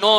9